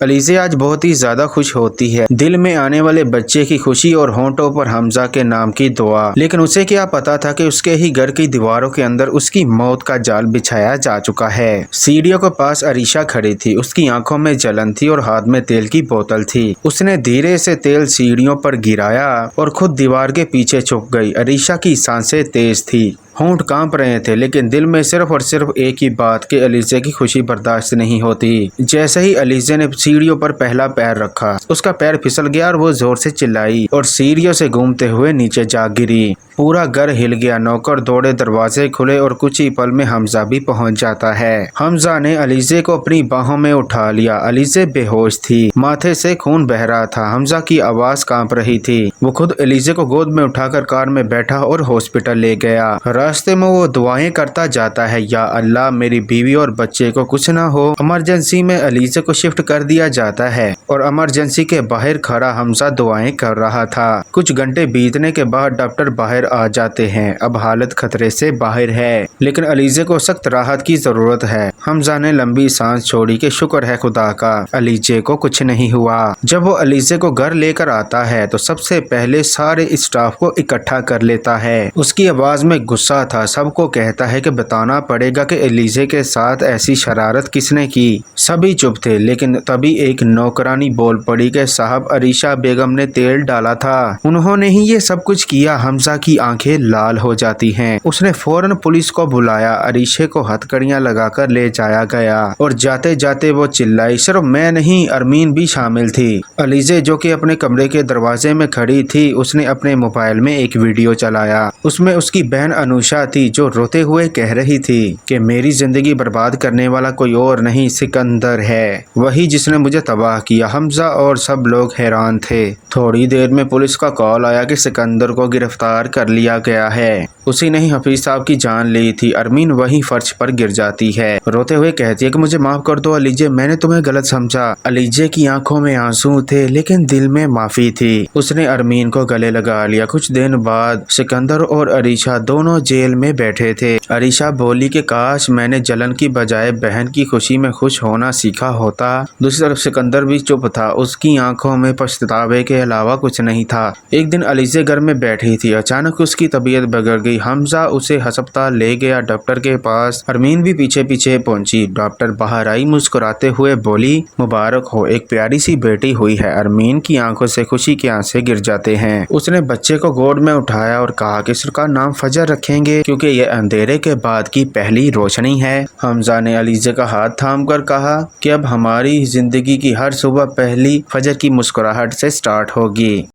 अलीज़े आज बहुत ही ज्यादा खुश होती है, दिल में आने वाले बच्चे की खुशी और होंठों पर हमजा के नाम की दुआ। लेकिन उसे क्या पता था कि उसके ही घर की दीवारों के अंदर उसकी मौत का जाल बिछाया जा चुका है। सीढ़ियों के पास अरीशा खड़ी थी, उसकी आंखों में जलन थी और हाथ में तेल की बोतल थी। उसने धीरे से तेल सीढ़ियों पर गिराया और खुद दीवार के पीछे छुप गई। अरीशा की सांसें तेज थी, होंठ कांप रहे थे, लेकिन दिल में सिर्फ और सिर्फ एक ही बात कि अलीज़े की खुशी बर्दाश्त नहीं होती। जैसे ही अलीज़े ने सीढ़ियों पर पहला पैर रखा, उसका पैर फिसल गया और वो जोर से चिल्लाई और सीढ़ियों से घूमते हुए नीचे जा गिरी। पूरा घर हिल गया, नौकर दौड़े, दरवाजे खुले और कुछ ही पल में हमजा भी पहुंच जाता है। हमजा ने अलीज़े को अपनी बाहों में उठा लिया। अलीज़े बेहोश थी, माथे से खून बह रहा था, हमजा की आवाज कांप रही थी। वो खुद अलीज़े को गोद में उठाकर कार में बैठा और हॉस्पिटल ले गया। रास्ते में वो दुआएं करता जाता है, या अल्लाह मेरी बीवी और बच्चे को कुछ ना हो। इमरजेंसी में अलीज़े को शिफ्ट कर दिया जाता है और इमरजेंसी के बाहर खड़ा हमजा दुआएं कर रहा था। कुछ घंटे बीतने के बाद डॉक्टर बाहर आ जाते हैं। अब हालत खतरे से बाहर है, लेकिन अलीज़े को सख्त राहत की जरूरत है। हमजा ने लंबी सांस छोड़ी कि शुक्र है खुदा का, अलीज़े को कुछ नहीं हुआ। जब वो अलीज़े को घर लेकर आता है तो सबसे पहले सारे स्टाफ को इकट्ठा कर लेता है। उसकी आवाज में गुस्सा था। सबको कहता है कि बताना पड़ेगा कि अलीज़े के साथ ऐसी शरारत किसने की। सभी चुप थे, लेकिन तभी एक नौकरानी बोल पड़ी कि साहब, अरीशा बेगम ने तेल डाला था, उन्होंने ही ये सब कुछ किया। हमजा की आंखें लाल हो जाती हैं। उसने फौरन पुलिस को बुलाया। अरीशे को हथकड़ियां लगाकर ले जाया गया और जाते जाते वो चिल्लाई, सिर्फ मैं नहीं, अरमीन भी शामिल थी। अलीज़े जो कि अपने कमरे के दरवाजे में खड़ी थी, उसने अपने मोबाइल में एक वीडियो चलाया। उसमें उसकी बहन अनुषा थी जो रोते हुए कह रही थी कि मेरी जिंदगी बर्बाद करने वाला कोई और नहीं, सिकंदर है, वही जिसने मुझे तबाह किया। हमजा और सब लोग हैरान थे। थोड़ी देर में पुलिस का कॉल आया कि सिकंदर को गिरफ्तार कर लिया गया है। उसी ने ही हफीज साहब की जान ली थी। अरमीन वहीं फर्श पर गिर जाती है, रोते हुए कहती है कि मुझे माफ कर दो अलीज़े, मैंने तुम्हें गलत समझा। अलीज़े की आंखों में आंसू थे, लेकिन दिल में माफी थी। उसने अरमीन को गले लगा लिया। कुछ दिन बाद सिकंदर और अरीशा दोनों जेल में बैठे थे। अरीशा बोली कि काश मैंने जलन की बजाय बहन की खुशी में खुश होना सीखा होता। दूसरी तरफ सिकंदर भी चुप था, उसकी आंखों में पछतावे के अलावा कुछ नहीं था। एक दिन अलीज़े घर में बैठी थी, अचानक उसकी तबीयत बिगड़ गई। हमजा उसे अस्पताल ले गया, डॉक्टर के पास। अरमीन भी पीछे पीछे पहुंची। डॉक्टर बाहर आई, मुस्कुराते हुए बोली, मुबारक हो, एक प्यारी सी बेटी हुई है। अरमीन की आंखों से खुशी के आंसू गिर जाते हैं। उसने बच्चे को गोद में उठाया और कहा कि इसका नाम फजर रखेंगे, क्योंकि ये अंधेरे के बाद की पहली रोशनी है। हमजा ने अलीज़े का हाथ थाम कर कहा कि अब हमारी जिंदगी की हर सुबह पहली फजर की मुस्कुराहट से स्टार्ट होगी।